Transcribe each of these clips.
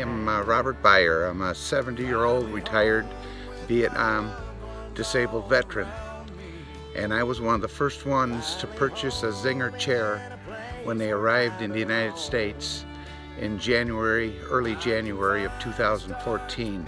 am Robert Byer. I'm a 70-year-old retired Vietnam disabled veteran. And I was one of the first ones to purchase a Zinger chair when they arrived in the United States in early January of 2014.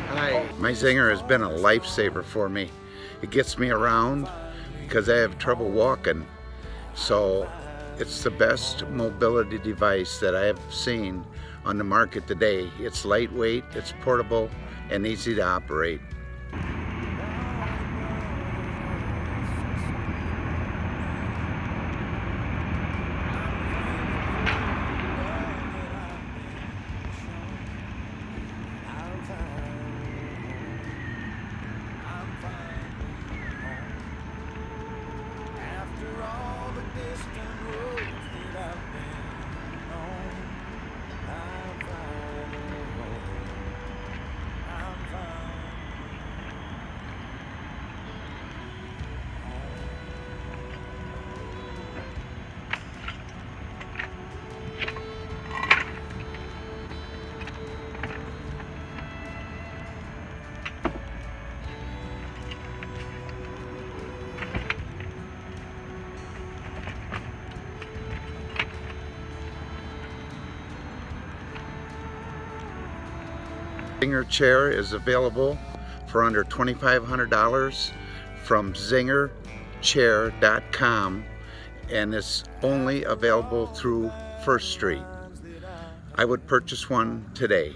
Hi, my Zinger has been a lifesaver for me. It gets me around because I have trouble walking. So it's the best mobility device that I have seen on the market today. It's lightweight, it's portable, and easy to operate. Zinger Chair is available for under $2,500 from zingerchair.com, and it's only available through First Street. I would purchase one today.